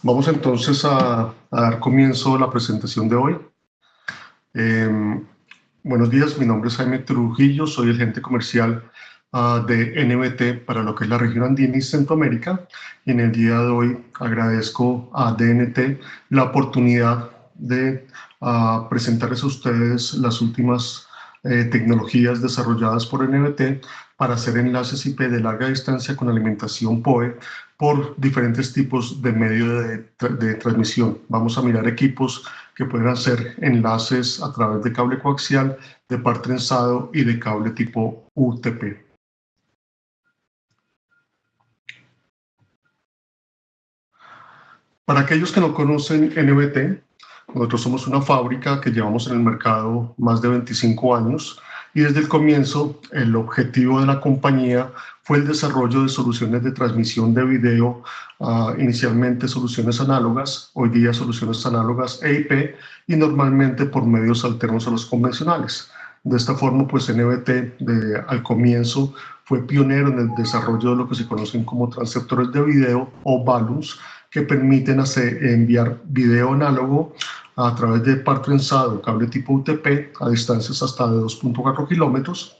Vamos entonces a dar comienzo a la presentación de hoy. Buenos días, mi nombre es Jaime Trujillo, soy el gerente comercial de NBT para lo que es la región andina y Centroamérica. Y en el día de hoy agradezco a DNT la oportunidad de presentarles a ustedes las últimas tecnologías desarrolladas por NBT para hacer enlaces IP de larga distancia con alimentación PoE por diferentes tipos de medio de transmisión. Vamos a mirar equipos que pueden hacer enlaces a través de cable coaxial, de par trenzado y de cable tipo UTP. Para aquellos que no conocen NBT, nosotros somos una fábrica que llevamos en el mercado más de 25 años y desde el comienzo el objetivo de la compañía fue el desarrollo de soluciones de transmisión de video, inicialmente soluciones análogas, hoy día soluciones análogas e IP y normalmente por medios alternos a los convencionales. De esta forma, pues NBT al comienzo fue pionero en el desarrollo de lo que se conocen como transceptores de video o BALUs, que permiten enviar video análogo a través de par trenzado, cable tipo UTP, a distancias hasta de 2.4 kilómetros.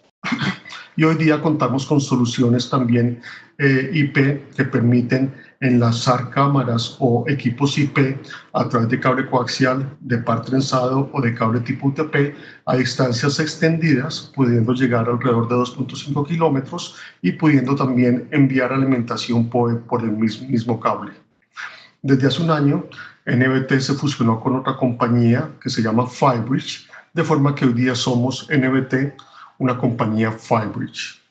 Y hoy día contamos con soluciones también IP que permiten enlazar cámaras o equipos IP a través de cable coaxial, de par trenzado o de cable tipo UTP a distancias extendidas, pudiendo llegar alrededor de 2.5 kilómetros y pudiendo también enviar alimentación PoE por el mismo cable. Desde hace un año, NBT se fusionó con otra compañía que se llama Fibridge, de forma que hoy día somos NBT, una compañía Fibridge.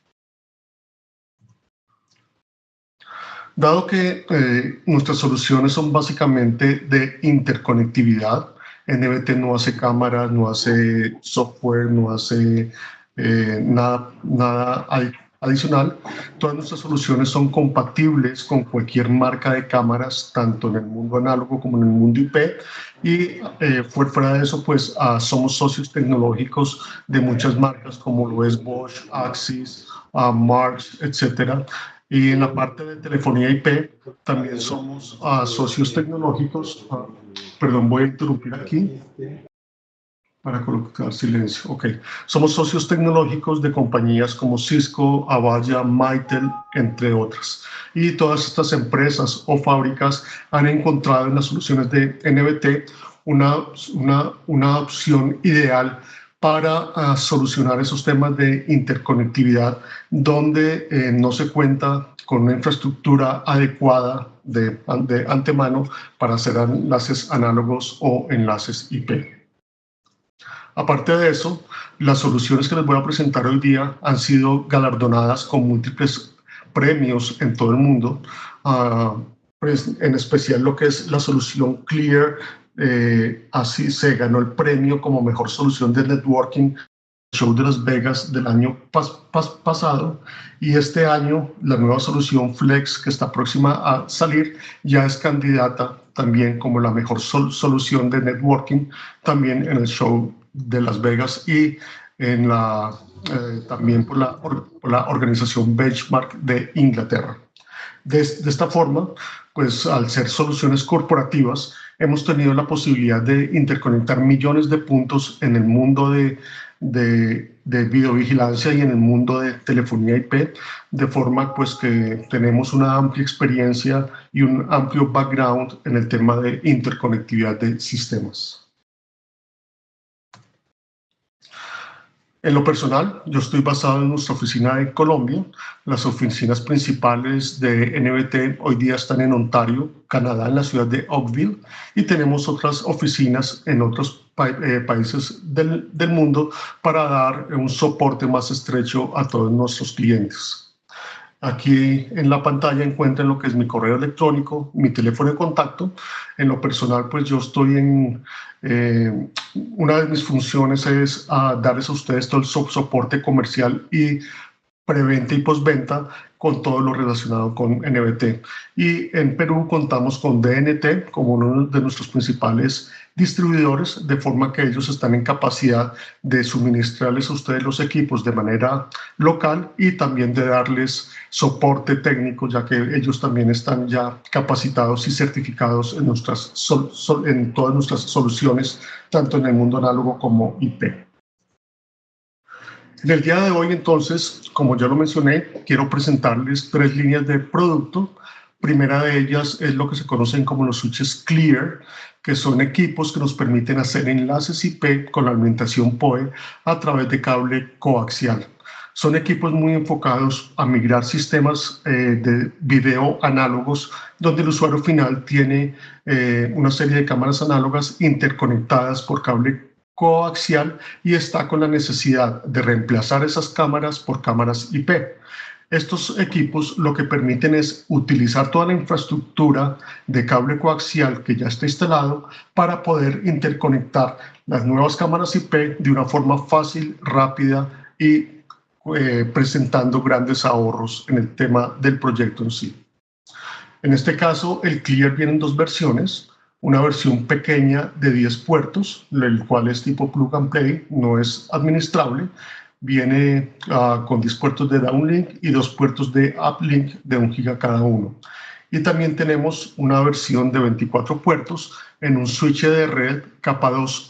Dado que nuestras soluciones son básicamente de interconectividad, NBT no hace cámaras, no hace software, no hace nada adicional. Todas nuestras soluciones son compatibles con cualquier marca de cámaras, tanto en el mundo análogo como en el mundo IP. Y fuera de eso, pues somos socios tecnológicos de muchas marcas como lo es Bosch, Axis, Marx, etcétera. Y en la parte de telefonía IP también somos socios tecnológicos. Perdón, voy a interrumpir aquí para colocar silencio. Ok. Somos socios tecnológicos de compañías como Cisco, Avaya, Mitel, entre otras. Y todas estas empresas o fábricas han encontrado en las soluciones de NBT una opción ideal para solucionar esos temas de interconectividad donde no se cuenta con una infraestructura adecuada de antemano para hacer enlaces análogos o enlaces IP. Aparte de eso, las soluciones que les voy a presentar hoy día han sido galardonadas con múltiples premios en todo el mundo, en especial lo que es la solución Clear. Así se ganó el premio como mejor solución de networking show de Las Vegas del año pasado, y este año la nueva solución Flex, que está próxima a salir, ya es candidata también como la mejor solución de networking también en el show de Las Vegas y en también por la organización Benchmark de Inglaterra. De esta forma, pues al ser soluciones corporativas, hemos tenido la posibilidad de interconectar millones de puntos en el mundo de videovigilancia y en el mundo de telefonía IP, de forma pues que tenemos una amplia experiencia y un amplio background en el tema de interconectividad de sistemas. En lo personal, yo estoy basado en nuestra oficina de Colombia. Las oficinas principales de NBT hoy día están en Ontario, Canadá, en la ciudad de Oakville, y tenemos otras oficinas en otros países del mundo para dar un soporte más estrecho a todos nuestros clientes. Aquí en la pantalla encuentran lo que es mi correo electrónico, mi teléfono de contacto. En lo personal, pues yo estoy una de mis funciones es darles a ustedes todo el soporte comercial y preventa y postventa con todo lo relacionado con NBT. Y en Perú contamos con DNT como uno de nuestros principales distribuidores, de forma que ellos están en capacidad de suministrarles a ustedes los equipos de manera local y también de darles soporte técnico, ya que ellos también están ya capacitados y certificados en, en todas nuestras soluciones, tanto en el mundo análogo como IP. En el día de hoy, entonces, como ya lo mencioné, quiero presentarles 3 líneas de producto. Primera de ellas es lo que se conocen como los switches Clear, que son equipos que nos permiten hacer enlaces IP con la alimentación PoE a través de cable coaxial. Son equipos muy enfocados a migrar sistemas de video análogos, donde el usuario final tiene una serie de cámaras análogas interconectadas por cable coaxial y está con la necesidad de reemplazar esas cámaras por cámaras IP. Estos equipos lo que permiten es utilizar toda la infraestructura de cable coaxial que ya está instalado para poder interconectar las nuevas cámaras IP de una forma fácil, rápida y presentando grandes ahorros en el tema del proyecto en sí. En este caso, el Clear viene en 2 versiones. Una versión pequeña de 10 puertos, el cual es tipo plug and play, no es administrable. Viene con 10 puertos de downlink y 2 puertos de uplink de 1 giga cada uno. Y también tenemos una versión de 24 puertos en un switch de red capa 2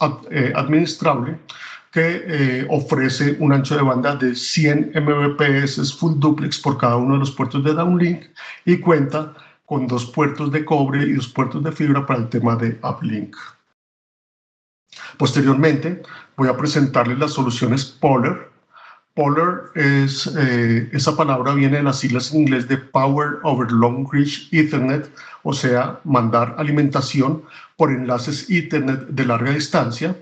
administrable que ofrece un ancho de banda de 100 Mbps full duplex por cada uno de los puertos de downlink y cuenta con 2 puertos de cobre y 2 puertos de fibra para el tema de uplink. Posteriormente voy a presentarles las soluciones Polar. Polar es, esa palabra viene de las siglas en inglés de Power over Long Reach Ethernet, o sea, mandar alimentación por enlaces Ethernet de larga distancia.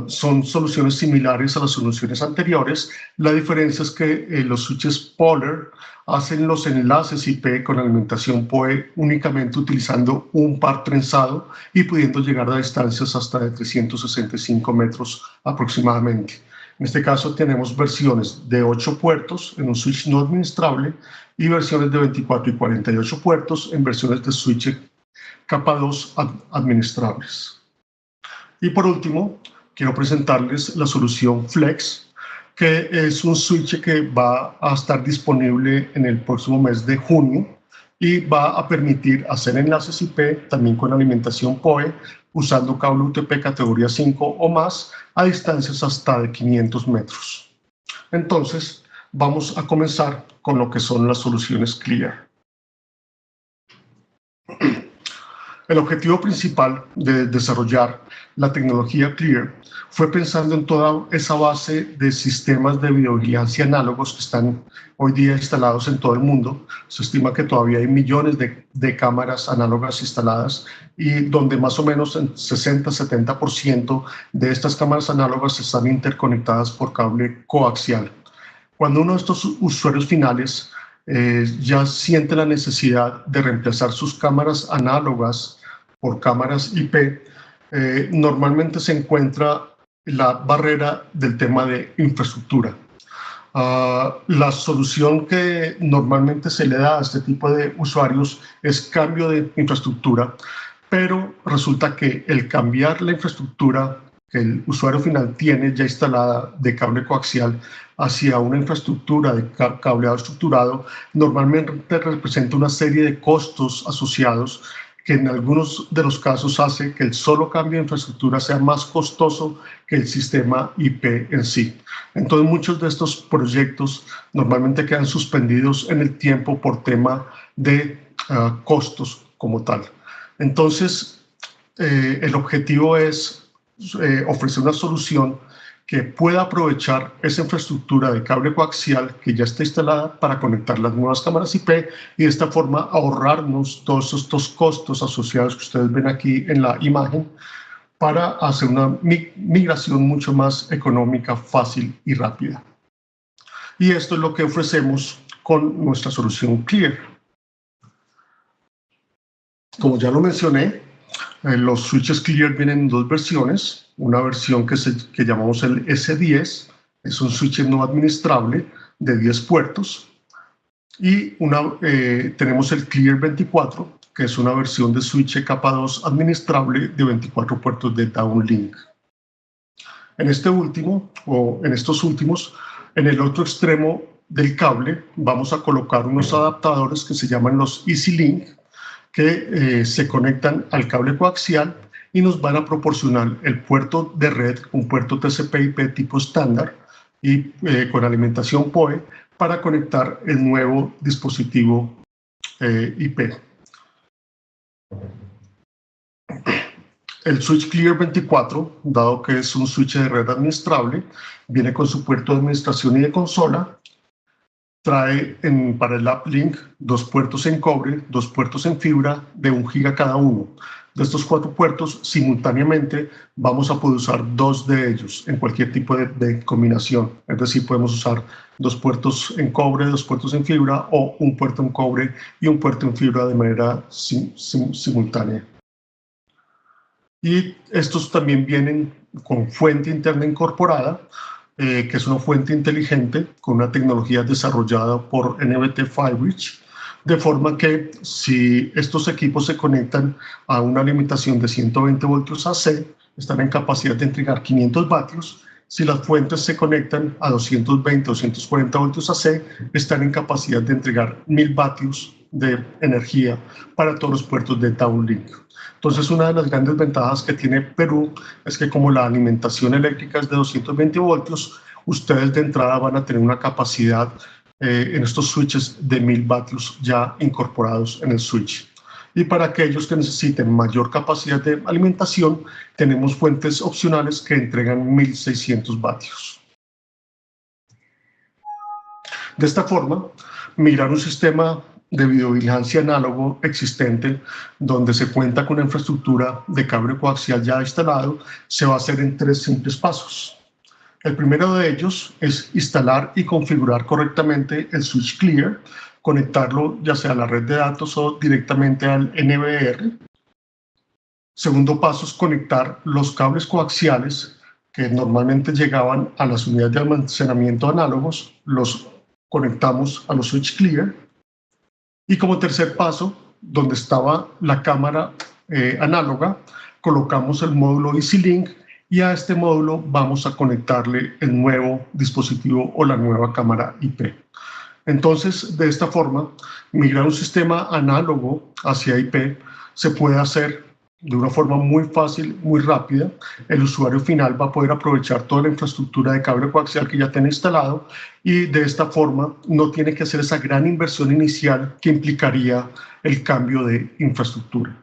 Son soluciones similares a las soluciones anteriores. La diferencia es que los switches Polar hacen los enlaces IP con alimentación PoE únicamente utilizando un par trenzado y pudiendo llegar a distancias hasta de 365 metros aproximadamente. En este caso tenemos versiones de 8 puertos en un switch no administrable y versiones de 24 y 48 puertos en versiones de switch capa 2 administrables. Y por último, quiero presentarles la solución Flex, que es un switch que va a estar disponible en el próximo mes de junio y va a permitir hacer enlaces IP también con alimentación PoE usando cable UTP categoría 5 o más a distancias hasta de 500 metros. Entonces, vamos a comenzar con lo que son las soluciones Clear. El objetivo principal de desarrollar la tecnología Clear fue pensando en toda esa base de sistemas de videovigilancia análogos que están hoy día instalados en todo el mundo. Se estima que todavía hay millones de cámaras análogas instaladas y donde más o menos el 60-70% de estas cámaras análogas están interconectadas por cable coaxial. Cuando uno de estos usuarios finales ya siente la necesidad de reemplazar sus cámaras análogas por cámaras IP, normalmente se encuentra la barrera del tema de infraestructura. La solución que normalmente se le da a este tipo de usuarios es cambio de infraestructura, pero resulta que el cambiar la infraestructura que el usuario final tiene ya instalada de cable coaxial hacia una infraestructura de cableado estructurado, normalmente representa una serie de costos asociados que en algunos de los casos hace que el solo cambio de infraestructura sea más costoso que el sistema IP en sí. Entonces muchos de estos proyectos normalmente quedan suspendidos en el tiempo por tema de costos como tal. Entonces el objetivo es ofrecer una solución que pueda aprovechar esa infraestructura de cable coaxial que ya está instalada para conectar las nuevas cámaras IP y de esta forma ahorrarnos todos estos costos asociados que ustedes ven aquí en la imagen para hacer una migración mucho más económica, fácil y rápida. Y esto es lo que ofrecemos con nuestra solución Clear. Como ya lo mencioné, los switches Clear vienen en 2 versiones. Una versión que llamamos el S10, es un switch no administrable de 10 puertos. Y tenemos el Clear 24, que es una versión de switch capa 2 administrable de 24 puertos de downlink. En este último, o en estos últimos, en el otro extremo del cable vamos a colocar unos adaptadores que se llaman los EasyLink, que se conectan al cable coaxial y nos van a proporcionar el puerto de red, un puerto TCP/IP tipo estándar y con alimentación PoE para conectar el nuevo dispositivo IP. El switch Clear 24, dado que es un switch de red administrable, viene con su puerto de administración y de consola. Trae para el uplink 2 puertos en cobre, 2 puertos en fibra de 1 giga cada uno. De estos 4 puertos, simultáneamente vamos a poder usar 2 de ellos en cualquier tipo de combinación. Es decir, podemos usar 2 puertos en cobre, 2 puertos en fibra o 1 puerto en cobre y 1 puerto en fibra de manera simultánea. Y estos también vienen con fuente interna incorporada, que es una fuente inteligente con una tecnología desarrollada por NBT FireBridge, de forma que si estos equipos se conectan a una limitación de 120 voltios AC, están en capacidad de entregar 500 vatios. Si las fuentes se conectan a 220 o 240 voltios AC, están en capacidad de entregar 1000 vatios de energía para todos los puertos de downlink. Entonces, una de las grandes ventajas que tiene Perú es que como la alimentación eléctrica es de 220 voltios, ustedes de entrada van a tener una capacidad en estos switches de 1000 vatios ya incorporados en el switch. Y para aquellos que necesiten mayor capacidad de alimentación, tenemos fuentes opcionales que entregan 1600 vatios. De esta forma, migrar un sistema de videovigilancia análogo existente, donde se cuenta con una infraestructura de cable coaxial ya instalado, se va a hacer en 3 simples pasos. El primero de ellos es instalar y configurar correctamente el switch Clear, conectarlo ya sea a la red de datos o directamente al NBR. Segundo paso es conectar los cables coaxiales que normalmente llegaban a las unidades de almacenamiento análogos, los conectamos a los switch Clear. Y como tercer paso, donde estaba la cámara análoga, colocamos el módulo EasyLink y a este módulo vamos a conectarle el nuevo dispositivo o la nueva cámara IP. Entonces, de esta forma, migrar un sistema análogo hacia IP se puede hacer de una forma muy fácil, muy rápida. El usuario final va a poder aprovechar toda la infraestructura de cable coaxial que ya tiene instalado y de esta forma no tiene que hacer esa gran inversión inicial que implicaría el cambio de infraestructura.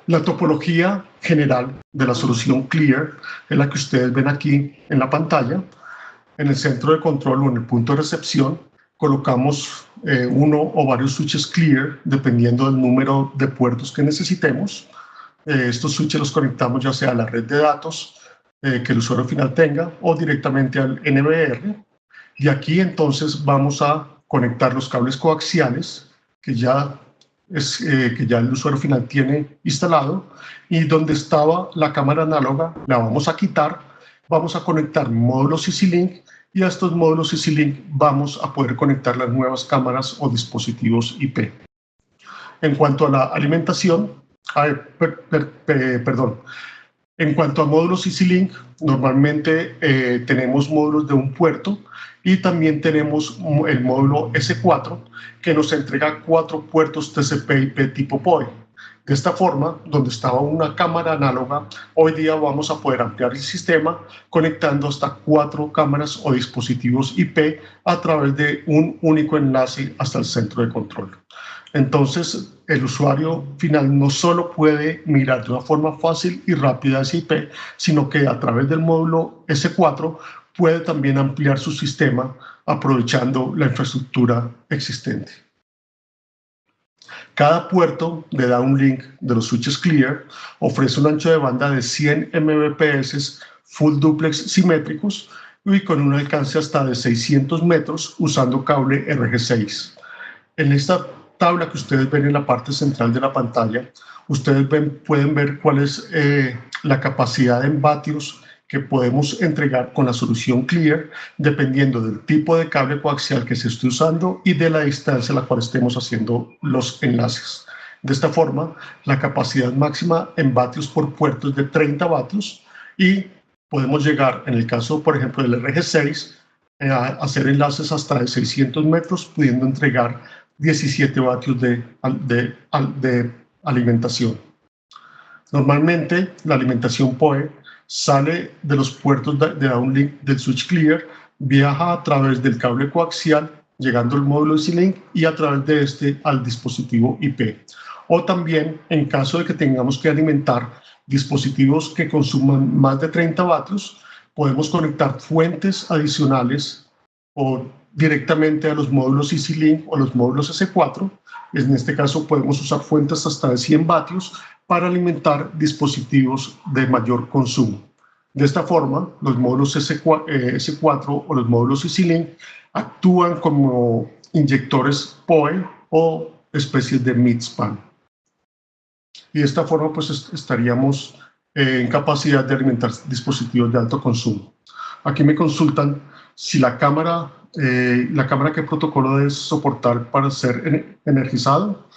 La topología general de la solución Clear es la que ustedes ven aquí en la pantalla. En el centro de control o en el punto de recepción colocamos uno o varios switches Clear dependiendo del número de puertos que necesitemos. Estos switches los conectamos ya sea a la red de datos que el usuario final tenga o directamente al NBR. Y aquí entonces vamos a conectar los cables coaxiales que ya el usuario final tiene instalado, y donde estaba la cámara análoga la vamos a quitar. Vamos a conectar módulos EasyLink y a estos módulos EasyLink vamos a poder conectar las nuevas cámaras o dispositivos IP. En cuanto a la alimentación, en cuanto a módulos EasyLink, normalmente tenemos módulos de un puerto y también tenemos el módulo S4 que nos entrega 4 puertos TCP/IP tipo PoE. De esta forma, donde estaba una cámara análoga, hoy día vamos a poder ampliar el sistema conectando hasta 4 cámaras o dispositivos IP a través de un único enlace hasta el centro de control. Entonces, el usuario final no solo puede migrar de una forma fácil y rápida ese IP, sino que a través del módulo S4 puede también ampliar su sistema aprovechando la infraestructura existente. Cada puerto de downlink de los switches Clear ofrece un ancho de banda de 100 Mbps full duplex simétricos y con un alcance hasta de 600 metros usando cable RG6. En esta tabla que ustedes ven en la parte central de la pantalla, ustedes pueden ver cuál es la capacidad en vatios que podemos entregar con la solución Clear dependiendo del tipo de cable coaxial que se esté usando y de la distancia a la cual estemos haciendo los enlaces. De esta forma, la capacidad máxima en vatios por puerto es de 30 vatios y podemos llegar, en el caso, por ejemplo, del RG6, a hacer enlaces hasta de 600 metros, pudiendo entregar 17 vatios de alimentación. Normalmente, la alimentación PoE sale de los puertos de downlink del switch Clear, viaja a través del cable coaxial, llegando al módulo EasyLink y a través de este al dispositivo IP. O también, en caso de que tengamos que alimentar dispositivos que consuman más de 30 vatios, podemos conectar fuentes adicionales o directamente a los módulos EasyLink o los módulos S4. En este caso podemos usar fuentes hasta de 100 vatios para alimentar dispositivos de mayor consumo. De esta forma, los módulos S4 o los módulos EasyLink actúan como inyectores PoE o especies de midspan. Y de esta forma pues estaríamos en capacidad de alimentar dispositivos de alto consumo. Aquí me consultan si la cámara qué protocolo debe soportar para ser energizado.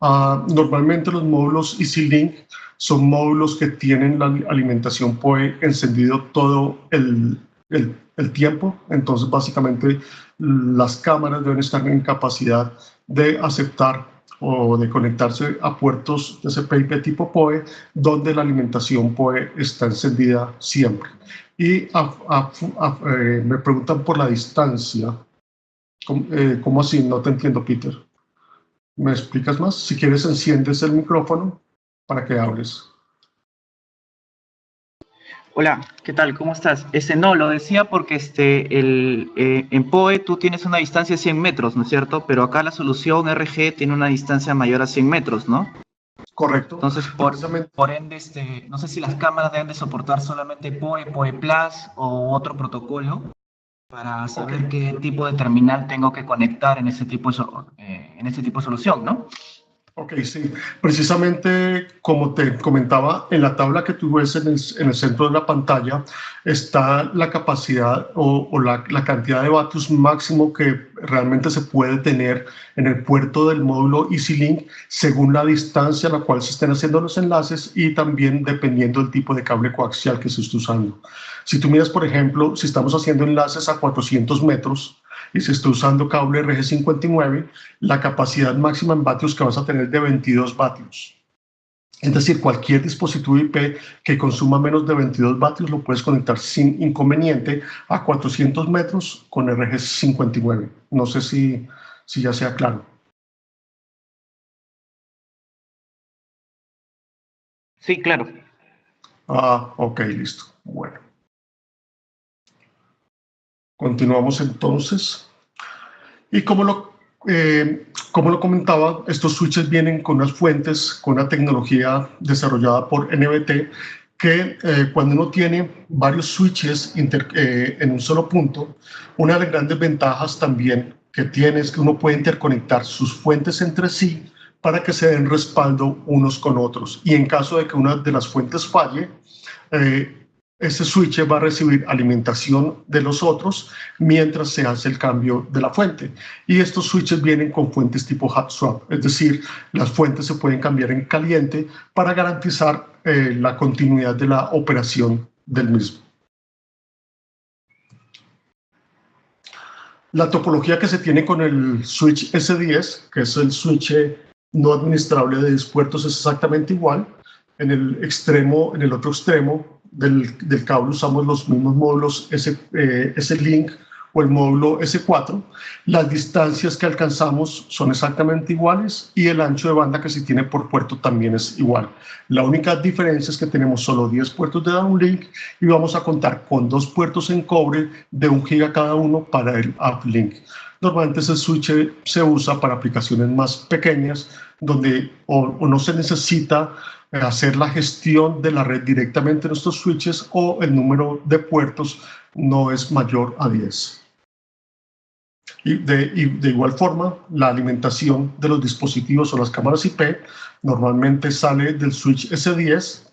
Normalmente los módulos EasyLink son módulos que tienen la alimentación PoE encendido todo el tiempo, entonces básicamente las cámaras deben estar en capacidad de aceptar o de conectarse a puertos TCP/IP tipo PoE, donde la alimentación PoE está encendida siempre. Y me preguntan por la distancia. ¿Cómo así? No te entiendo, Peter. ¿Me explicas más? Si quieres, enciendes el micrófono para que hables. Hola, ¿qué tal? ¿Cómo estás? No, lo decía porque en PoE tú tienes una distancia de 100 metros, ¿no es cierto? Pero acá la solución RG tiene una distancia mayor a 100 metros, ¿no? Correcto. Entonces, por ende, no sé si las cámaras deben de soportar solamente PoE, PoE Plus o otro protocolo para saber qué tipo de terminal tengo que conectar en ese tipo de solución, ¿no? Ok, sí. Precisamente como te comentaba, en la tabla que tú ves en el centro de la pantalla está la capacidad o la cantidad de vatios máximo que realmente se puede tener en el puerto del módulo EasyLink según la distancia a la cual se estén haciendo los enlaces y también dependiendo del tipo de cable coaxial que se esté usando. Si tú miras, por ejemplo, si estamos haciendo enlaces a 400 metros, y se está usando cable RG59, la capacidad máxima en vatios que vas a tener es de 22 vatios. Es decir, cualquier dispositivo IP que consuma menos de 22 vatios lo puedes conectar sin inconveniente a 400 metros con RG59. No sé si ya sea claro. Sí, claro. Ok, listo. Bueno. Continuamos entonces. Y como lo comentaba, estos switches vienen con unas fuentes, con una tecnología desarrollada por NBT, que cuando uno tiene varios switches en un solo punto, una de las grandes ventajas también que tiene es que uno puede interconectar sus fuentes entre sí para que se den respaldo unos con otros. Y en caso de que una de las fuentes falle, ese switch va a recibir alimentación de los otros mientras se hace el cambio de la fuente. Y estos switches vienen con fuentes tipo hot swap, es decir, las fuentes se pueden cambiar en caliente para garantizar la continuidad de la operación del mismo. La topología que se tiene con el switch S10, que es el switch no administrable de 10 puertos, es exactamente igual. En el otro extremo del cable usamos los mismos módulos S-Link o el módulo S4. Las distancias que alcanzamos son exactamente iguales y el ancho de banda que se tiene por puerto también es igual. La única diferencia es que tenemos solo 10 puertos de downlink y vamos a contar con 2 puertos en cobre de 1 giga cada uno para el uplink. Normalmente ese switch se usa para aplicaciones más pequeñas donde o no se necesita hacer la gestión de la red directamente en estos switches o el número de puertos no es mayor a 10. Y de igual forma, la alimentación de los dispositivos o las cámaras IP normalmente sale del switch S10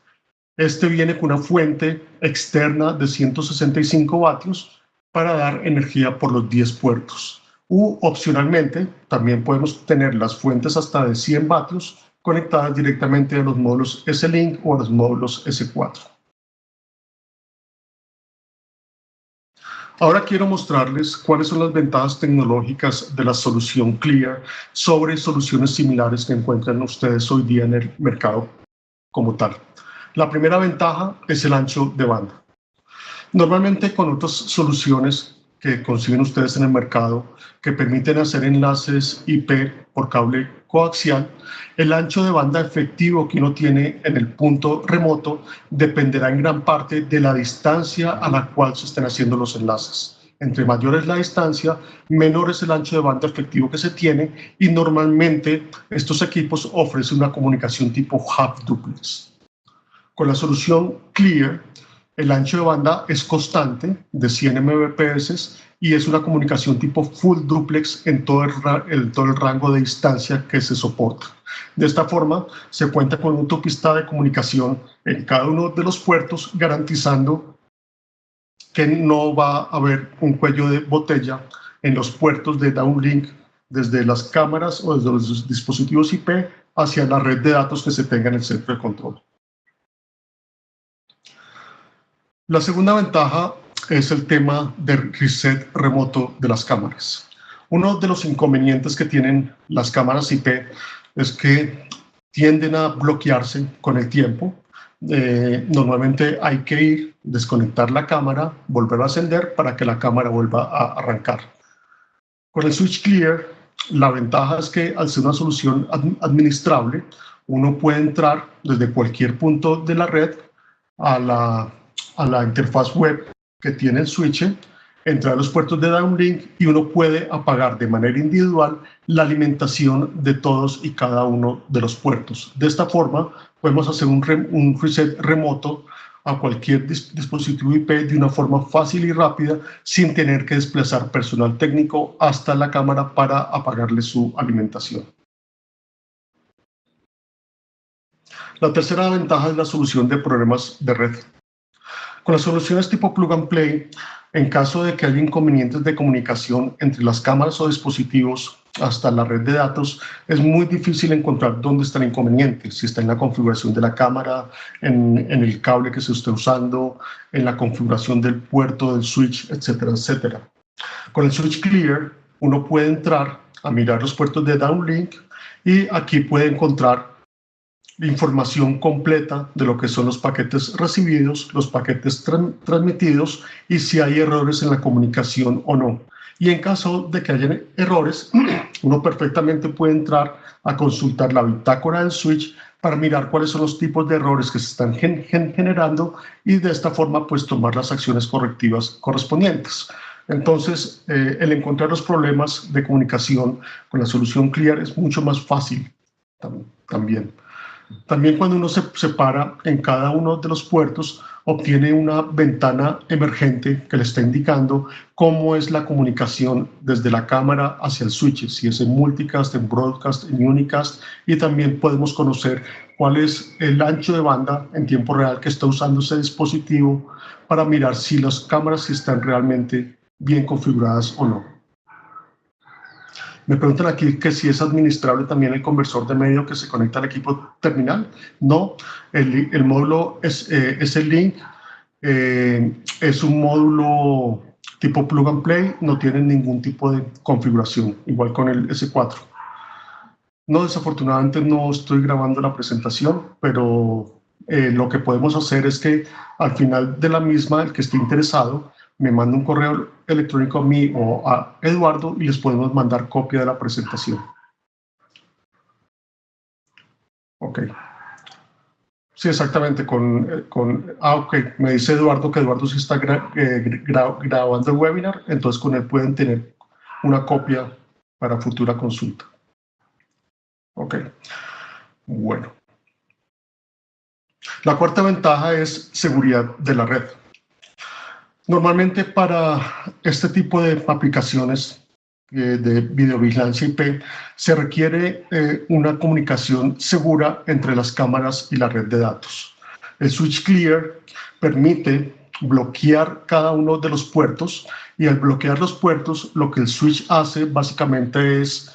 Este viene con una fuente externa de 165 vatios para dar energía por los 10 puertos. U opcionalmente, también podemos tener las fuentes hasta de 100 vatios conectadas directamente a los módulos S-Link o a los módulos S4. Ahora quiero mostrarles cuáles son las ventajas tecnológicas de la solución Clear sobre soluciones similares que encuentran ustedes hoy día en el mercado como tal. La primera ventaja es el ancho de banda. Normalmente con otras soluciones que consiguen ustedes en el mercado que permiten hacer enlaces IP por cable coaxial, el ancho de banda efectivo que uno tiene en el punto remoto dependerá en gran parte de la distancia a la cual se estén haciendo los enlaces. Entre mayor es la distancia, menor es el ancho de banda efectivo que se tiene, y normalmente estos equipos ofrecen una comunicación tipo half duplex. Con la solución Clear, el ancho de banda es constante de 100 Mbps y es una comunicación tipo full duplex en todo el rango de distancia que se soporta. De esta forma, se cuenta con una autopista de comunicación en cada uno de los puertos, garantizando que no va a haber un cuello de botella en los puertos de downlink desde las cámaras o desde los dispositivos IP hacia la red de datos que se tenga en el centro de control. La segunda ventaja es el tema del reset remoto de las cámaras. Uno de los inconvenientes que tienen las cámaras IP es que tienden a bloquearse con el tiempo. Normalmente hay que ir, desconectar la cámara, volver a encender para que la cámara vuelva a arrancar. Con el Switch Clear, la ventaja es que al ser una solución administrable, uno puede entrar desde cualquier punto de la red a la interfaz web que tiene el switch, entrar a los puertos de downlink y uno puede apagar de manera individual la alimentación de todos y cada uno de los puertos. De esta forma podemos hacer un reset remoto a cualquier dispositivo IP de una forma fácil y rápida sin tener que desplazar personal técnico hasta la cámara para apagarle su alimentación. La tercera ventaja es la solución de problemas de red. Con las soluciones tipo plug and play, en caso de que haya inconvenientes de comunicación entre las cámaras o dispositivos hasta la red de datos, es muy difícil encontrar dónde está el inconveniente, si está en la configuración de la cámara, en el cable que se esté usando, en la configuración del puerto, del switch, etcétera, etcétera. Con el Switch Clear, uno puede entrar a mirar los puertos de downlink y aquí puede encontrar información completa de lo que son los paquetes recibidos, los paquetes transmitidos y si hay errores en la comunicación o no. Y en caso de que haya errores, uno perfectamente puede entrar a consultar la bitácora del switch para mirar cuáles son los tipos de errores que se están generando y de esta forma pues tomar las acciones correctivas correspondientes. Entonces, el encontrar los problemas de comunicación con la solución Clear es mucho más fácil también. También cuando uno se separa en cada uno de los puertos, obtiene una ventana emergente que le está indicando cómo es la comunicación desde la cámara hacia el switch, si es en multicast, en broadcast, en unicast, y también podemos conocer cuál es el ancho de banda en tiempo real que está usando ese dispositivo para mirar si las cámaras están realmente bien configuradas o no. Me preguntan aquí que si es administrable también el conversor de medio que se conecta al equipo terminal. No, el módulo S-Link es un módulo tipo plug and play, no tiene ningún tipo de configuración, igual con el S4. No, desafortunadamente no estoy grabando la presentación, pero lo que podemos hacer es que al final de la misma, el que esté interesado, me manda un correo electrónico a mí o a Eduardo y les podemos mandar copia de la presentación. Ok. Sí, exactamente. Ok, me dice Eduardo que Eduardo sí está grabando el webinar, entonces con él pueden tener una copia para futura consulta. Ok. Bueno. La cuarta ventaja es seguridad de la red. Normalmente para este tipo de aplicaciones de videovigilancia IP se requiere una comunicación segura entre las cámaras y la red de datos. El switch clear permite bloquear cada uno de los puertos, y al bloquear los puertos lo que el switch hace básicamente es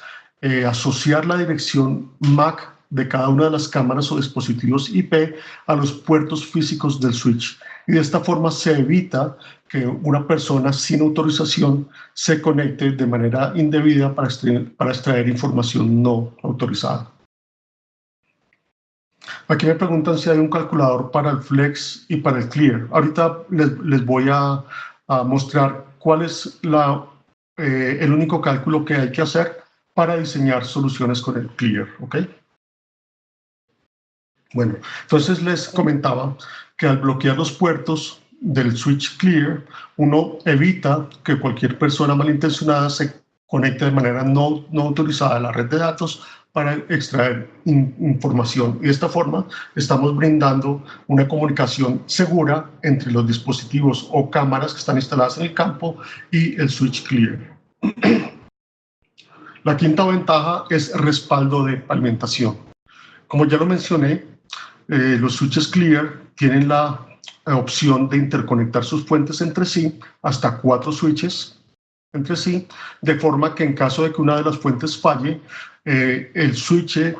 asociar la dirección MAC de cada una de las cámaras o dispositivos IP a los puertos físicos del switch, y de esta forma se evita que una persona sin autorización se conecte de manera indebida para extraer información no autorizada. Aquí me preguntan si hay un calculador para el flex y para el clear. Ahorita les voy a mostrar cuál es el único cálculo que hay que hacer para diseñar soluciones con el clear, ¿ok? Bueno, entonces les comentaba que al bloquear los puertos del switch clear, uno evita que cualquier persona malintencionada se conecte de manera no autorizada a la red de datos para extraer información. Y de esta forma estamos brindando una comunicación segura entre los dispositivos o cámaras que están instaladas en el campo y el switch clear. La quinta ventaja es respaldo de alimentación. Como ya lo mencioné, los switches clear tienen la opción de interconectar sus fuentes entre sí, hasta 4 switches entre sí, de forma que en caso de que una de las fuentes falle, el switch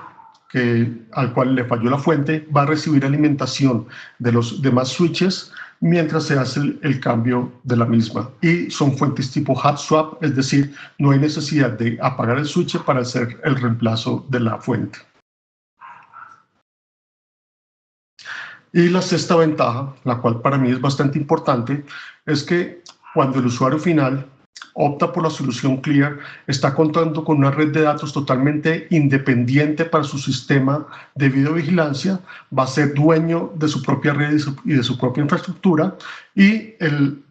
al cual le falló la fuente va a recibir alimentación de los demás switches mientras se hace el cambio de la misma. Y son fuentes tipo hot swap, es decir, no hay necesidad de apagar el switch para hacer el reemplazo de la fuente. Y la sexta ventaja, la cual para mí es bastante importante, es que cuando el usuario final opta por la solución clear, está contando con una red de datos totalmente independiente para su sistema de videovigilancia, va a ser dueño de su propia red y de su propia infraestructura, y el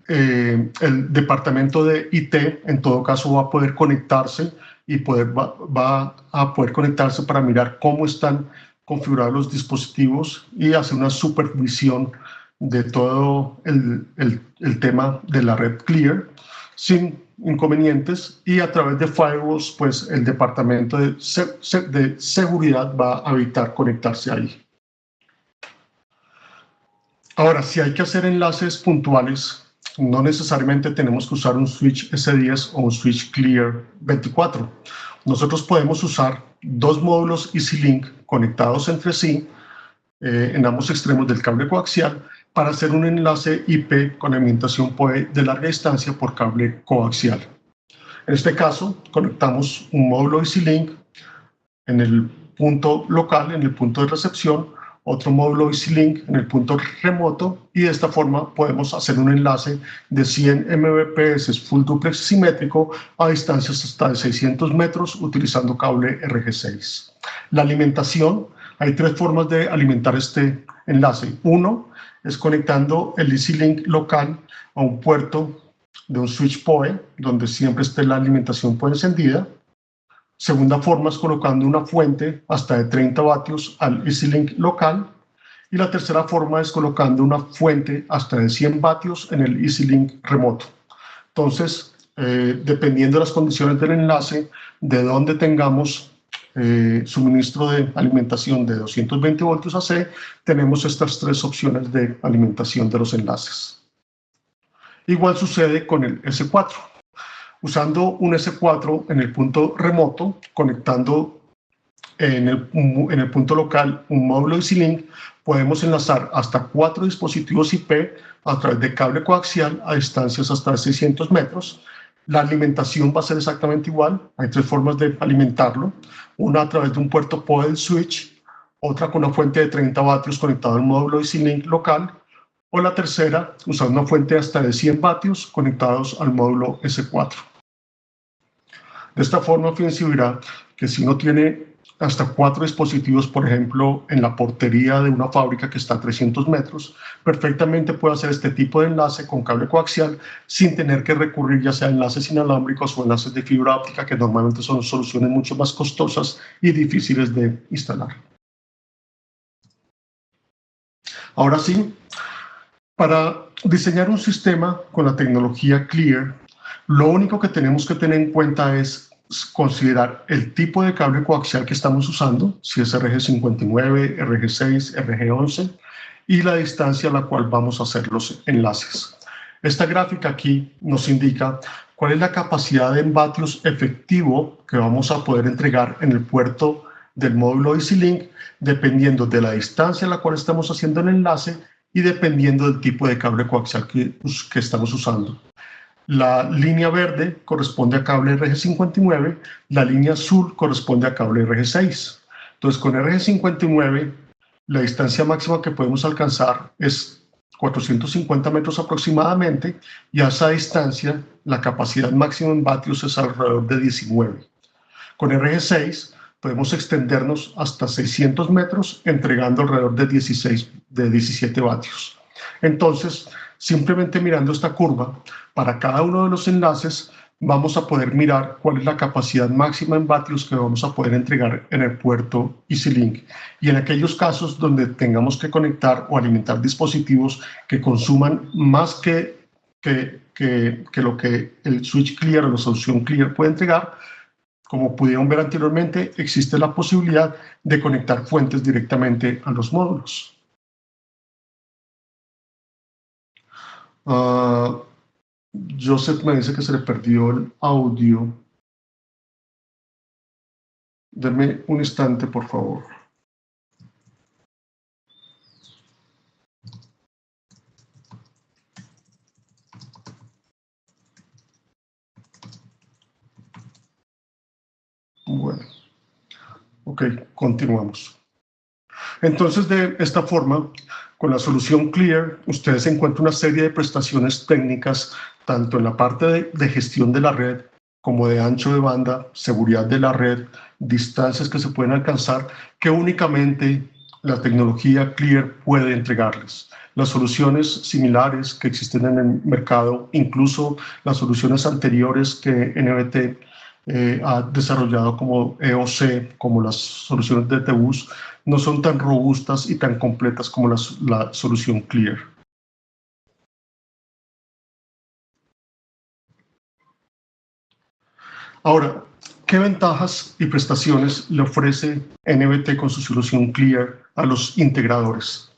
departamento de IT en todo caso va a poder conectarse y va a poder conectarse para mirar cómo están configurar los dispositivos y hacer una supervisión de todo el tema de la red clear sin inconvenientes, y a través de firewalls pues el departamento de seguridad va a evitar conectarse ahí. Ahora, si hay que hacer enlaces puntuales, no necesariamente tenemos que usar un switch S10 o un switch clear 24. Nosotros podemos usar 2 módulos EasyLink conectados entre sí en ambos extremos del cable coaxial para hacer un enlace IP con alimentación PoE de larga distancia por cable coaxial. En este caso, conectamos un módulo EasyLink en el punto local, en el punto de recepción, otro módulo EasyLink en el punto remoto, y de esta forma podemos hacer un enlace de 100 Mbps full duplex simétrico a distancias hasta de 600 metros utilizando cable RG6. La alimentación, hay 3 formas de alimentar este enlace. Uno es conectando el EasyLink local a un puerto de un switch PoE, donde siempre esté la alimentación PoE encendida. Segunda forma es colocando una fuente hasta de 30 vatios al EasyLink local. Y la tercera forma es colocando una fuente hasta de 100 vatios en el EasyLink remoto. Entonces, dependiendo de las condiciones del enlace, de donde tengamos suministro de alimentación de 220 voltios AC, tenemos estas 3 opciones de alimentación de los enlaces. Igual sucede con el S4. Usando un S4 en el punto remoto, conectando en el punto local un módulo EasyLink, podemos enlazar hasta 4 dispositivos IP a través de cable coaxial a distancias hasta 600 metros. La alimentación va a ser exactamente igual. Hay 3 formas de alimentarlo. Una a través de un puerto PoE del switch, otra con una fuente de 30 vatios conectada al módulo EasyLink local, o la tercera usando una fuente hasta de 100 vatios conectados al módulo S4. De esta forma, fíjense, verá que si uno tiene hasta 4 dispositivos, por ejemplo, en la portería de una fábrica que está a 300 metros, perfectamente puede hacer este tipo de enlace con cable coaxial sin tener que recurrir ya sea a enlaces inalámbricos o enlaces de fibra óptica, que normalmente son soluciones mucho más costosas y difíciles de instalar. Ahora sí, para diseñar un sistema con la tecnología Clear, lo único que tenemos que tener en cuenta es considerar el tipo de cable coaxial que estamos usando, si es RG59, RG6, RG11, y la distancia a la cual vamos a hacer los enlaces. Esta gráfica aquí nos indica cuál es la capacidad en vatios efectivo que vamos a poder entregar en el puerto del módulo EasyLink, dependiendo de la distancia a la cual estamos haciendo el enlace y dependiendo del tipo de cable coaxial que estamos usando. La línea verde corresponde a cable RG59, la línea azul corresponde a cable RG6. Entonces, con RG59, la distancia máxima que podemos alcanzar es 450 metros aproximadamente, y a esa distancia la capacidad máxima en vatios es alrededor de 19. Con RG6 podemos extendernos hasta 600 metros, entregando alrededor de 17 vatios. Entonces, simplemente mirando esta curva, para cada uno de los enlaces vamos a poder mirar cuál es la capacidad máxima en vatios que vamos a poder entregar en el puerto EasyLink. Y en aquellos casos donde tengamos que conectar o alimentar dispositivos que consuman más que lo que el switch clear o la solución clear puede entregar, como pudieron ver anteriormente, existe la posibilidad de conectar fuentes directamente a los módulos. Joseph me dice que se le perdió el audio. Deme un instante, por favor. Bueno, ok, continuamos. Entonces, de esta forma, con la solución Clear, ustedes encuentran una serie de prestaciones técnicas, tanto en la parte de gestión de la red, como de ancho de banda, seguridad de la red, distancias que se pueden alcanzar, que únicamente la tecnología Clear puede entregarles. Las soluciones similares que existen en el mercado, incluso las soluciones anteriores que NBT ha desarrollado como EOC, como las soluciones de TBus, no son tan robustas y tan completas como la solución Clear. Ahora, ¿qué ventajas y prestaciones le ofrece NBT con su solución Clear a los integradores?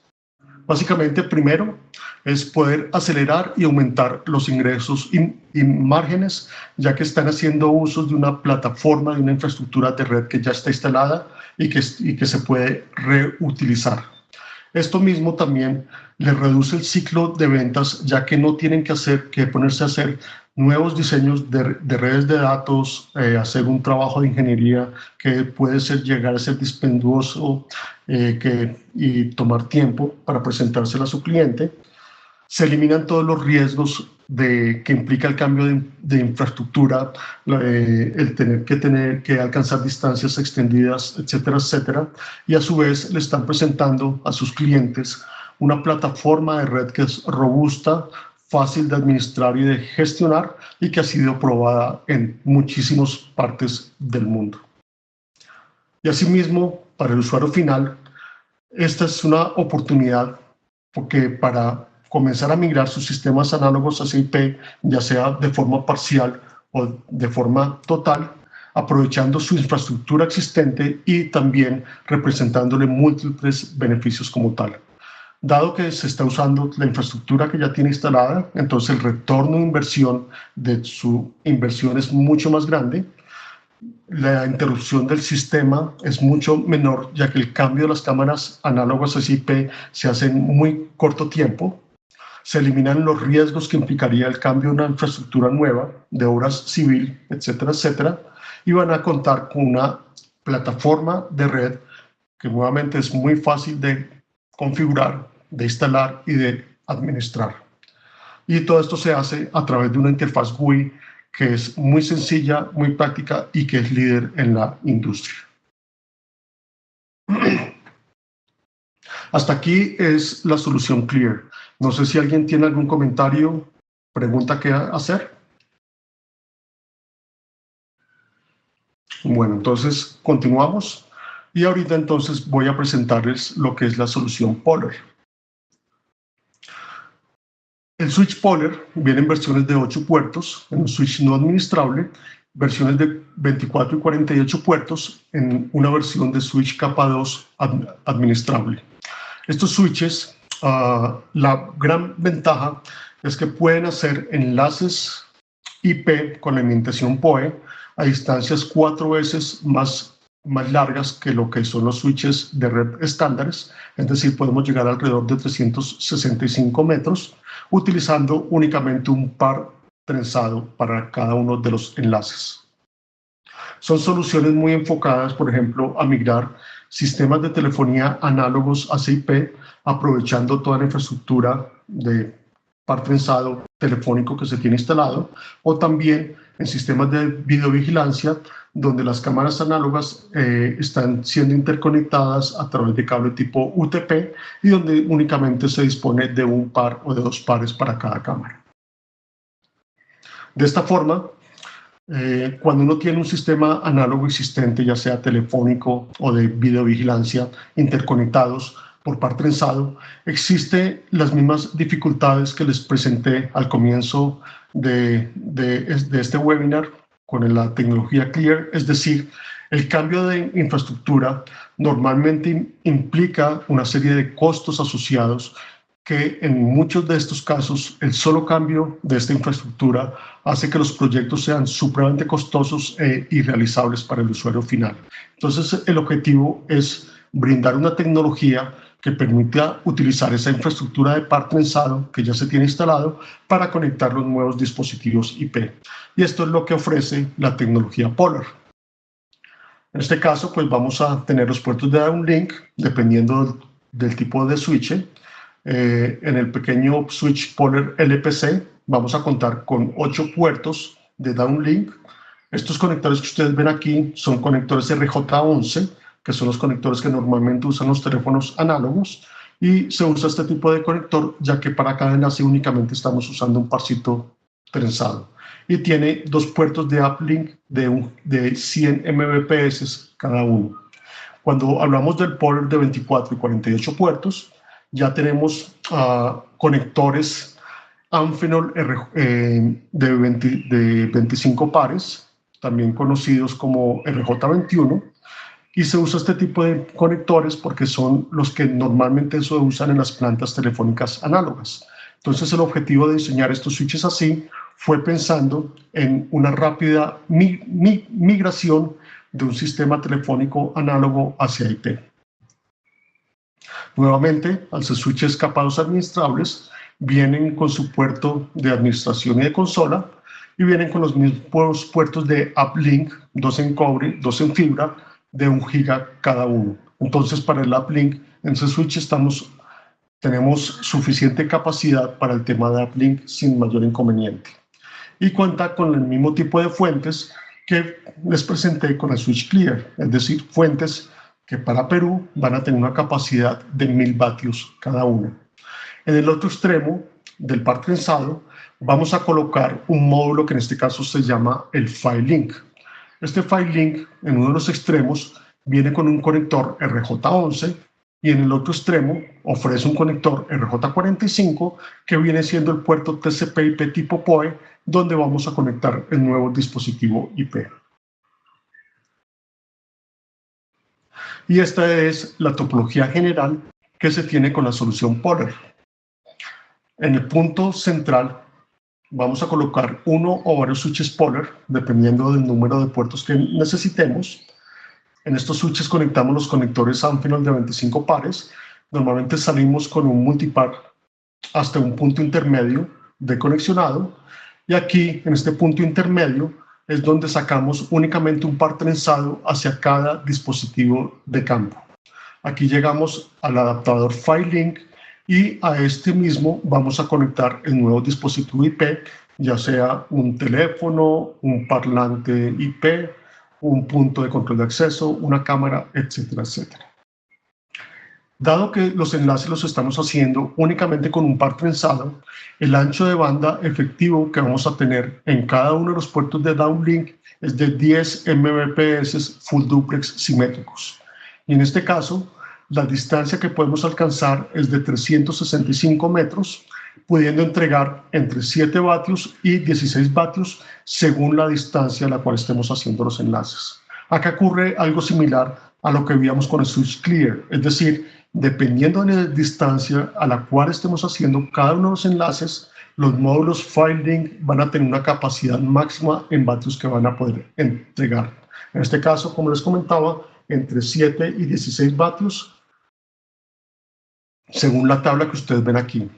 Básicamente, primero, es poder acelerar y aumentar los ingresos y márgenes, ya que están haciendo uso de una plataforma, de una infraestructura de red que ya está instalada y que se puede reutilizar. Esto mismo también les reduce el ciclo de ventas, ya que no tienen que ponerse a hacer nuevos diseños de redes de datos, hacer un trabajo de ingeniería que puede llegar a ser dispendioso y tomar tiempo para presentárselo a su cliente. Se eliminan todos los riesgos que implica el cambio de infraestructura, el tener que alcanzar distancias extendidas, etcétera, etcétera. Y a su vez le están presentando a sus clientes una plataforma de red que es robusta, fácil de administrar y de gestionar, y que ha sido probada en muchísimas partes del mundo. Y asimismo, para el usuario final, esta es una oportunidad porque para comenzar a migrar sus sistemas análogos hacia IP, ya sea de forma parcial o de forma total, aprovechando su infraestructura existente y también representándole múltiples beneficios como tal. Dado que se está usando la infraestructura que ya tiene instalada, entonces el retorno de inversión de su inversión es mucho más grande. La interrupción del sistema es mucho menor, ya que el cambio de las cámaras análogas a IP se hace en muy corto tiempo. Se eliminan los riesgos que implicaría el cambio de una infraestructura nueva, de obras civil, etcétera, etcétera. Y van a contar con una plataforma de red que nuevamente es muy fácil de configurar, de instalar y de administrar. Y todo esto se hace a través de una interfaz GUI que es muy sencilla, muy práctica y que es líder en la industria. Hasta aquí es la solución Clear. No sé si alguien tiene algún comentario, pregunta que hacer. Bueno, entonces continuamos. Y ahorita entonces voy a presentarles lo que es la solución Polar. El switch Polar viene en versiones de 8 puertos, en un switch no administrable, versiones de 24 y 48 puertos, en una versión de switch capa 2 administrable. Estos switches la gran ventaja es que pueden hacer enlaces IP con alimentación PoE a distancias 4 veces más largas que lo que son los switches de red estándares, es decir, podemos llegar alrededor de 365 metros utilizando únicamente un par trenzado para cada uno de los enlaces. Son soluciones muy enfocadas, por ejemplo, a migrar sistemas de telefonía análogos hacia IP, aprovechando toda la infraestructura de par trenzado telefónico que se tiene instalado, o también en sistemas de videovigilancia, donde las cámaras análogas están siendo interconectadas a través de cable tipo UTP y donde únicamente se dispone de un par o de 2 pares para cada cámara. De esta forma, cuando uno tiene un sistema análogo existente, ya sea telefónico o de videovigilancia, interconectados por par trenzado, existen las mismas dificultades que les presenté al comienzo de este webinar con la tecnología Clear, es decir, el cambio de infraestructura normalmente implica una serie de costos asociados que en muchos de estos casos el solo cambio de esta infraestructura hace que los proyectos sean supremamente costosos e irrealizables para el usuario final. Entonces, el objetivo es brindar una tecnología que permita utilizar esa infraestructura de par trenzado que ya se tiene instalado para conectar los nuevos dispositivos IP. Y esto es lo que ofrece la tecnología Polar. En este caso, pues vamos a tener los puertos de downlink, dependiendo del tipo de switch. En el pequeño switch Polar LPC vamos a contar con 8 puertos de downlink. Estos conectores que ustedes ven aquí son conectores RJ11, que son los conectores que normalmente usan los teléfonos análogos, y se usa este tipo de conector ya que para cada enlace únicamente estamos usando un parcito trenzado. Y tiene 2 puertos de uplink de 100 Mbps cada uno. Cuando hablamos del Polar de 24 y 48 puertos, ya tenemos conectores Amphenol de 25 pares, también conocidos como RJ21, y se usa este tipo de conectores porque son los que normalmente se usan en las plantas telefónicas análogas. Entonces, el objetivo de diseñar estos switches así fue pensando en una rápida migración de un sistema telefónico análogo hacia IP. Nuevamente, al ser switches capados administrables, vienen con su puerto de administración y de consola y vienen con los mismos puertos de uplink, 2 en cobre, 2 en fibra, de 1 giga cada uno. Entonces, para el uplink, en ese switch tenemos suficiente capacidad para el tema de uplink sin mayor inconveniente. Y cuenta con el mismo tipo de fuentes que les presenté con el switch Clear, es decir, fuentes que para Perú van a tener una capacidad de 1000 vatios cada una. En el otro extremo del par trenzado vamos a colocar un módulo que en este caso se llama el PHY-Link. Este PHY-Link en uno de los extremos viene con un conector RJ11 y en el otro extremo ofrece un conector RJ45 que viene siendo el puerto TCP/IP tipo PoE donde vamos a conectar el nuevo dispositivo IP. Y esta es la topología general que se tiene con la solución Polar. En el punto central vamos a colocar uno o varios switches Polar, dependiendo del número de puertos que necesitemos. En estos switches conectamos los conectores Amphenol de 25 pares. Normalmente salimos con un multipar hasta un punto intermedio de conexionado. Y aquí, en este punto intermedio, es donde sacamos únicamente un par trenzado hacia cada dispositivo de campo. Aquí llegamos al adaptador PHY-Link y a este mismo vamos a conectar el nuevo dispositivo IP, ya sea un teléfono, un parlante IP, un punto de control de acceso, una cámara, etcétera, etcétera. Dado que los enlaces los estamos haciendo únicamente con un par trenzado, el ancho de banda efectivo que vamos a tener en cada uno de los puertos de downlink es de 10 Mbps full duplex simétricos. Y en este caso, la distancia que podemos alcanzar es de 365 metros, pudiendo entregar entre 7 vatios y 16 vatios según la distancia a la cual estemos haciendo los enlaces. Acá ocurre algo similar a lo que veíamos con el switch clear, es decir, dependiendo de la distancia a la cual estemos haciendo cada uno de los enlaces, los módulos file link van a tener una capacidad máxima en vatios que van a poder entregar. En este caso, como les comentaba, entre 7 y 16 vatios, según la tabla que ustedes ven aquí.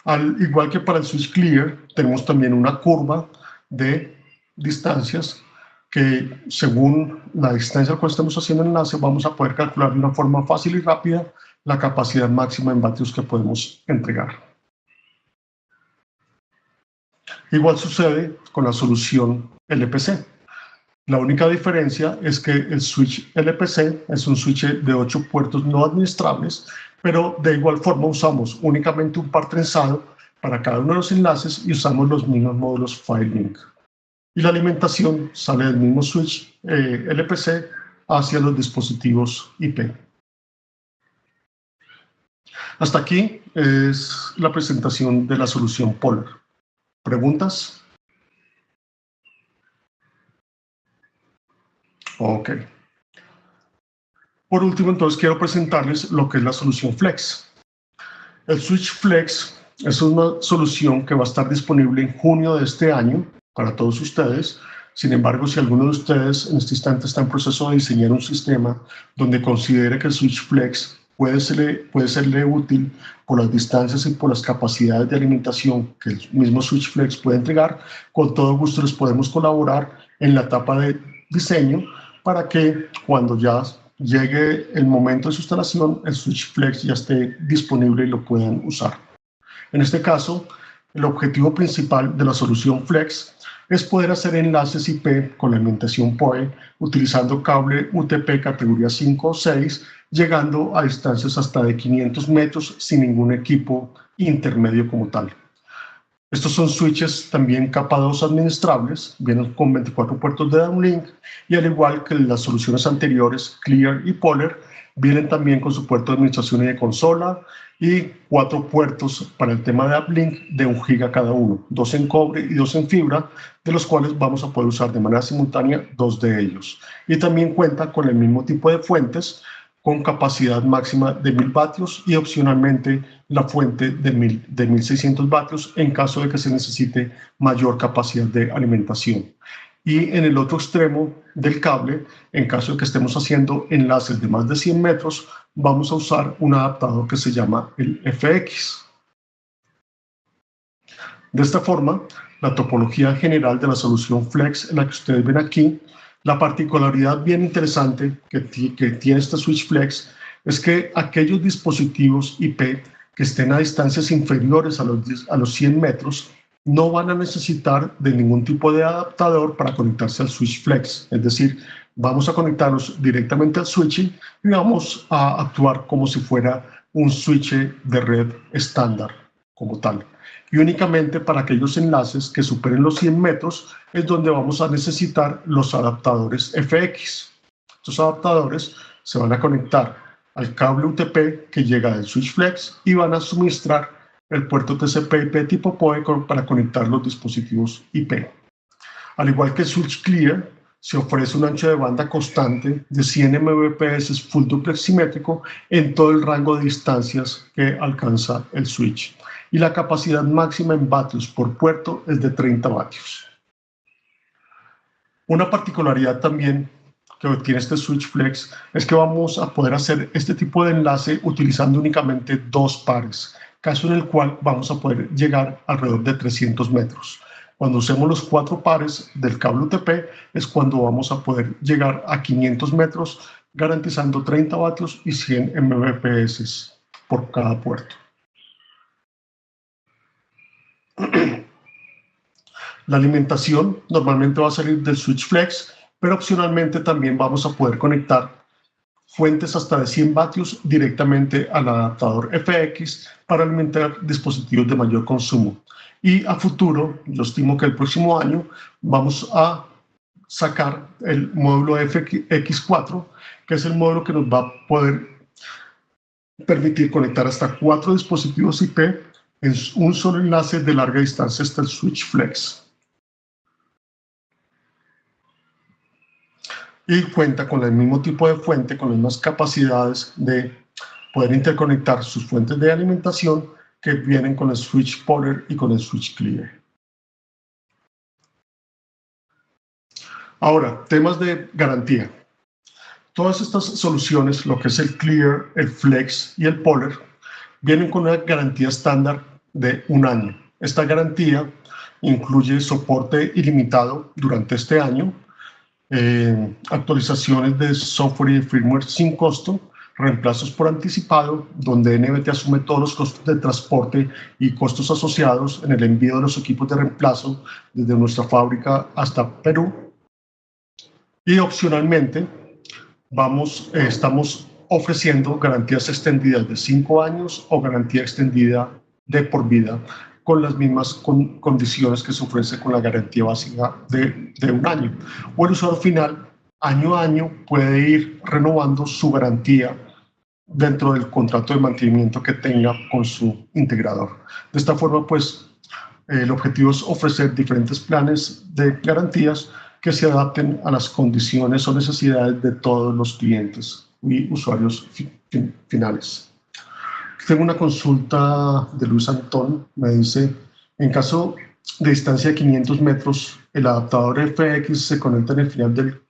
Al igual que para el switch clear, tenemos también una curva de distancias que, según la distancia a la cual estemos haciendo el enlace, vamos a poder calcular de una forma fácil y rápida la capacidad máxima en vatios que podemos entregar. Igual sucede con la solución LPC. La única diferencia es que el switch LPC es un switch de 8 puertos no administrables, pero de igual forma usamos únicamente un par trenzado para cada uno de los enlaces y usamos los mismos módulos file link. Y la alimentación sale del mismo switch LPC hacia los dispositivos IP. Hasta aquí es la presentación de la solución Polar. ¿Preguntas? Ok. Por último, entonces quiero presentarles lo que es la solución Flex. El switch Flex es una solución que va a estar disponible en junio de este año para todos ustedes. Sin embargo, si alguno de ustedes en este instante está en proceso de diseñar un sistema donde considere que el switch Flex puede serle útil por las distancias y por las capacidades de alimentación que el mismo switch Flex puede entregar, con todo gusto les podemos colaborar en la etapa de diseño para que cuando ya llegue el momento de su instalación, el switch Flex ya esté disponible y lo puedan usar. En este caso, el objetivo principal de la solución Flex es poder hacer enlaces IP con la alimentación PoE utilizando cable UTP categoría 5 o 6, llegando a distancias hasta de 500 metros sin ningún equipo intermedio como tal. Estos son switches también capa 2 administrables, vienen con 24 puertos de downlink y al igual que las soluciones anteriores, Clear y Polar, vienen también con su puerto de administración y de consola y 4 puertos para el tema de uplink de 1 giga cada uno, 2 en cobre y 2 en fibra, de los cuales vamos a poder usar de manera simultánea 2 de ellos. Y también cuenta con el mismo tipo de fuentes con capacidad máxima de 1000 vatios y opcionalmente la fuente de 1600 vatios en caso de que se necesite mayor capacidad de alimentación. Y en el otro extremo del cable, en caso de que estemos haciendo enlaces de más de 100 metros, vamos a usar un adaptador que se llama el FX. De esta forma, la topología general de la solución Flex, la que ustedes ven aquí, la particularidad bien interesante que tiene este switch Flex es que aquellos dispositivos IP que estén a distancias inferiores a los 100 metros no van a necesitar de ningún tipo de adaptador para conectarse al switch Flex. Es decir, vamos a conectarlos directamente al switch y vamos a actuar como si fuera un switch de red estándar como tal. Y únicamente para aquellos enlaces que superen los 100 metros es donde vamos a necesitar los adaptadores FX. Estos adaptadores se van a conectar al cable UTP que llega del switch Flex y van a suministrar el puerto TCP/IP tipo PoE para conectar los dispositivos IP. Al igual que el switch Clear, se ofrece un ancho de banda constante de 100 Mbps full duplex simétrico en todo el rango de distancias que alcanza el switch. Y la capacidad máxima en vatios por puerto es de 30 vatios. Una particularidad también que tiene este switch Flex es que vamos a poder hacer este tipo de enlace utilizando únicamente 2 pares, caso en el cual vamos a poder llegar alrededor de 300 metros. Cuando usemos los 4 pares del cable UTP es cuando vamos a poder llegar a 500 metros, garantizando 30 vatios y 100 Mbps por cada puerto. La alimentación normalmente va a salir del switch Flex, pero opcionalmente también vamos a poder conectar fuentes hasta de 100 vatios directamente al adaptador FX para alimentar dispositivos de mayor consumo. Y a futuro, yo estimo que el próximo año vamos a sacar el módulo FX4, que es el módulo que nos va a poder permitir conectar hasta 4 dispositivos IP en un solo enlace de larga distancia hasta el switch Flex. y cuenta con el mismo tipo de fuente, con las mismas capacidades de poder interconectar sus fuentes de alimentación que vienen con el switch polar y con el switch clear. Ahora, temas de garantía. Todas estas soluciones, lo que es el clear, el flex y el polar, vienen con una garantía estándar de 1 año. Esta garantía incluye soporte ilimitado durante este año, actualizaciones de software y de firmware sin costo, reemplazos por anticipado, donde NBT asume todos los costos de transporte y costos asociados en el envío de los equipos de reemplazo desde nuestra fábrica hasta Perú. Y opcionalmente, estamos ofreciendo garantías extendidas de 5 años o garantía extendida de por vida, con las mismas condiciones que se ofrece con la garantía básica de 1 año. O el usuario final, año a año, puede ir renovando su garantía dentro del contrato de mantenimiento que tenga con su integrador. De esta forma, pues, el objetivo es ofrecer diferentes planes de garantías que se adapten a las condiciones o necesidades de todos los clientes y usuarios finales. Tengo una consulta de Luis Antón, me dice, en caso de distancia de 500 metros, el adaptador FX se conecta en el final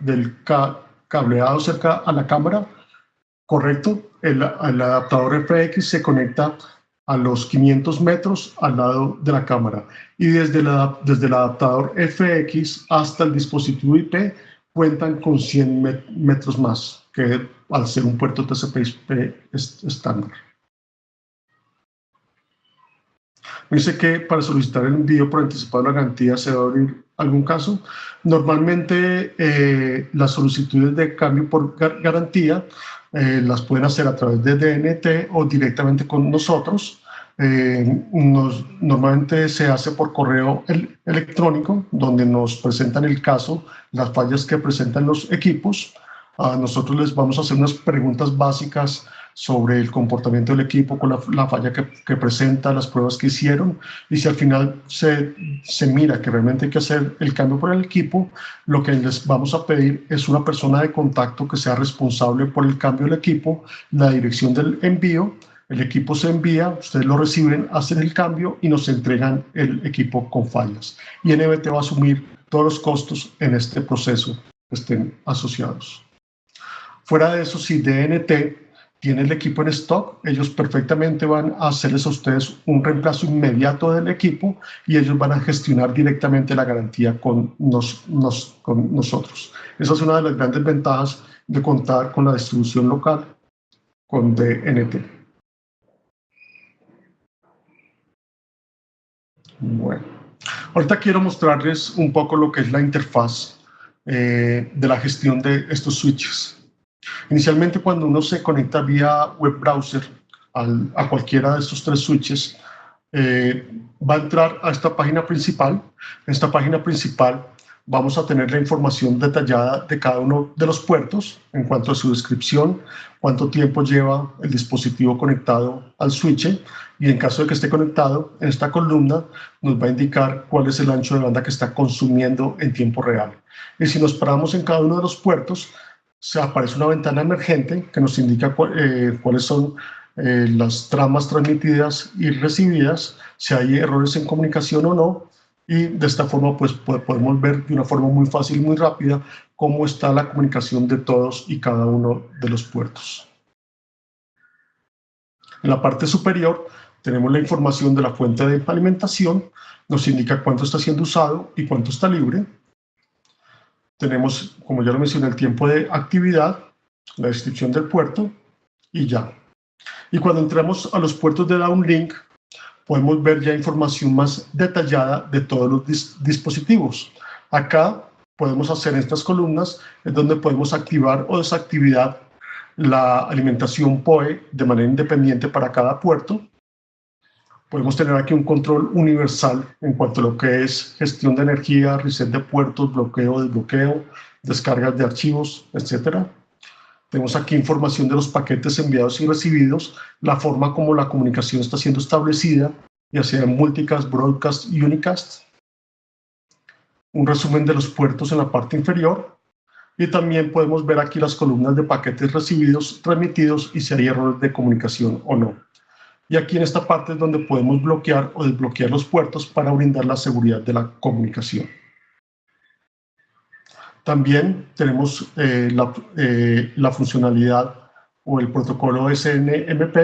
del cableado cerca a la cámara. Correcto, el adaptador FX se conecta a los 500 metros al lado de la cámara y desde el adaptador FX hasta el dispositivo IP cuentan con 100 metros más, que al ser un puerto TCP/IP estándar. Me dice que para solicitar el envío por anticipado de la garantía se va a abrir algún caso. Normalmente las solicitudes de cambio por garantía las pueden hacer a través de DNT o directamente con nosotros. Normalmente se hace por correo electrónico, donde nos presentan el caso, las fallas que presentan los equipos. Nosotros les vamos a hacer unas preguntas básicas sobre el comportamiento del equipo con la falla que presenta, las pruebas que hicieron, y si al final se mira que realmente hay que hacer el cambio por el equipo, lo que les vamos a pedir es una persona de contacto que sea responsable por el cambio del equipo, la dirección del envío. El equipo se envía, ustedes lo reciben, hacen el cambio y nos entregan el equipo con fallas. Y NBT va a asumir todos los costos en este proceso que estén asociados. Fuera de eso, si DNT tiene el equipo en stock, ellos perfectamente van a hacerles a ustedes un reemplazo inmediato del equipo y ellos van a gestionar directamente la garantía con nosotros. Esa es una de las grandes ventajas de contar con la distribución local con DNT. Bueno, ahorita quiero mostrarles un poco lo que es la interfaz de la gestión de estos switches. Inicialmente, cuando uno se conecta vía web browser a cualquiera de estos 3 switches, va a entrar a esta página principal. En esta página principal vamos a tener la información detallada de cada uno de los puertos en cuanto a su descripción, cuánto tiempo lleva el dispositivo conectado al switch, y en caso de que esté conectado, en esta columna nos va a indicar cuál es el ancho de banda que está consumiendo en tiempo real. Y si nos paramos en cada uno de los puertos, se aparece una ventana emergente que nos indica cuáles son las tramas transmitidas y recibidas, si hay errores en comunicación o no, y de esta forma pues podemos ver de una forma muy fácil y muy rápida cómo está la comunicación de todos y cada uno de los puertos. En la parte superior tenemos la información de la fuente de alimentación, nos indica cuánto está siendo usado y cuánto está libre. Tenemos, como ya lo mencioné, el tiempo de actividad, la descripción del puerto y ya. Y cuando entramos a los puertos de downlink, podemos ver ya información más detallada de todos los dispositivos. Acá podemos hacer en estas columnas, es donde podemos activar o desactivar la alimentación PoE de manera independiente para cada puerto. Podemos tener aquí un control universal en cuanto a lo que es gestión de energía, reset de puertos, bloqueo, desbloqueo, descargas de archivos, etc. Tenemos aquí información de los paquetes enviados y recibidos, la forma como la comunicación está siendo establecida, ya sea en multicast, broadcast y unicast. Un resumen de los puertos en la parte inferior. Y también podemos ver aquí las columnas de paquetes recibidos, remitidos y si hay errores de comunicación o no. Y aquí en esta parte es donde podemos bloquear o desbloquear los puertos para brindar la seguridad de la comunicación. También tenemos la funcionalidad o el protocolo SNMP,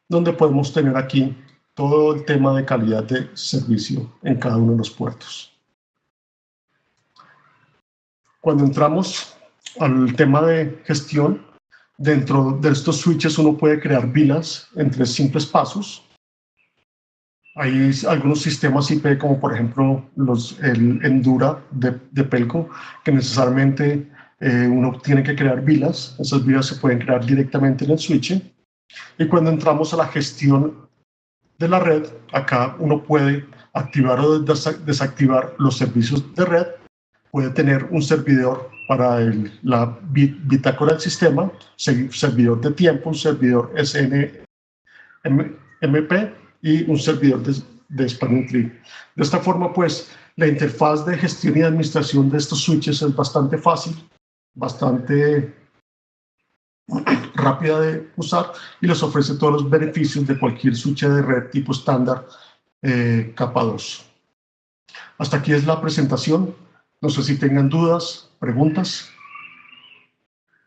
donde podemos tener aquí todo el tema de calidad de servicio en cada uno de los puertos. Cuando entramos al tema de gestión, dentro de estos switches uno puede crear vilas en 3 simples pasos. Hay algunos sistemas IP, como por ejemplo el Endura de Pelco, que necesariamente uno tiene que crear vilas. Esas vilas se pueden crear directamente en el switch. Y cuando entramos a la gestión de la red, acá uno puede activar o desactivar los servicios de red. Puede tener un servidor para la bitácora del sistema, servidor de tiempo, un servidor SNMP y un servidor de spanning tree. De esta forma, pues, la interfaz de gestión y administración de estos switches es bastante fácil, bastante rápida de usar y les ofrece todos los beneficios de cualquier switch de red tipo estándar capa 2. Hasta aquí es la presentación. No sé si tengan dudas, preguntas.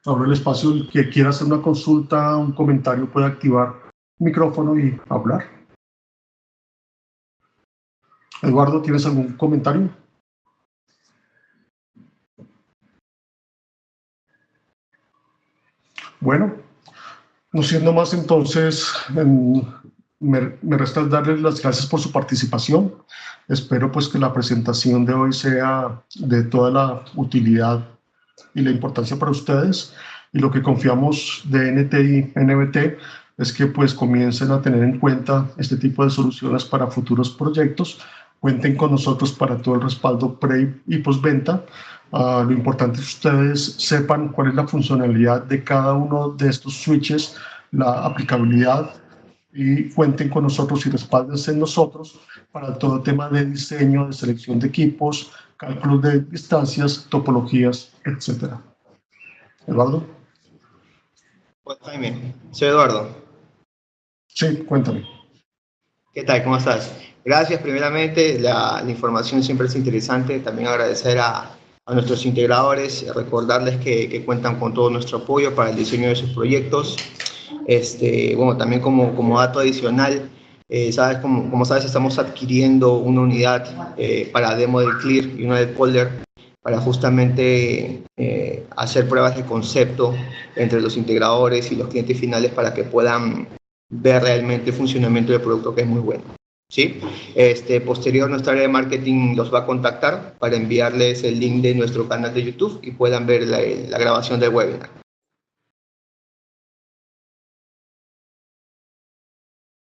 Abro el espacio. El que quiera hacer una consulta, un comentario, puede activar el micrófono y hablar. Eduardo, ¿tienes algún comentario? Bueno, no siendo más, entonces me resta darles las gracias por su participación. Espero pues que la presentación de hoy sea de toda la utilidad y la importancia para ustedes, y lo que confiamos de NTI NBT es que pues comiencen a tener en cuenta este tipo de soluciones para futuros proyectos. Cuenten con nosotros para todo el respaldo pre y postventa. Lo importante es que ustedes sepan cuál es la funcionalidad de cada uno de estos switches, la aplicabilidad, y cuenten con nosotros y respáldense en nosotros para todo tema de diseño, de selección de equipos, cálculos de distancias, topologías, etc. ¿Eduardo? Hola, Jaime, soy Eduardo. Sí, cuéntame. ¿Qué tal? ¿Cómo estás? Gracias, primeramente, la información siempre es interesante. También agradecer a nuestros integradores, recordarles que cuentan con todo nuestro apoyo para el diseño de sus proyectos. Bueno, también como dato adicional, como sabes, estamos adquiriendo una unidad para demo del Clear y una del Polder para justamente hacer pruebas de concepto entre los integradores y los clientes finales para que puedan ver realmente el funcionamiento del producto, que es muy bueno. ¿Sí? Posterior, nuestra área de marketing los va a contactar para enviarles el link de nuestro canal de YouTube y puedan ver la grabación del webinar.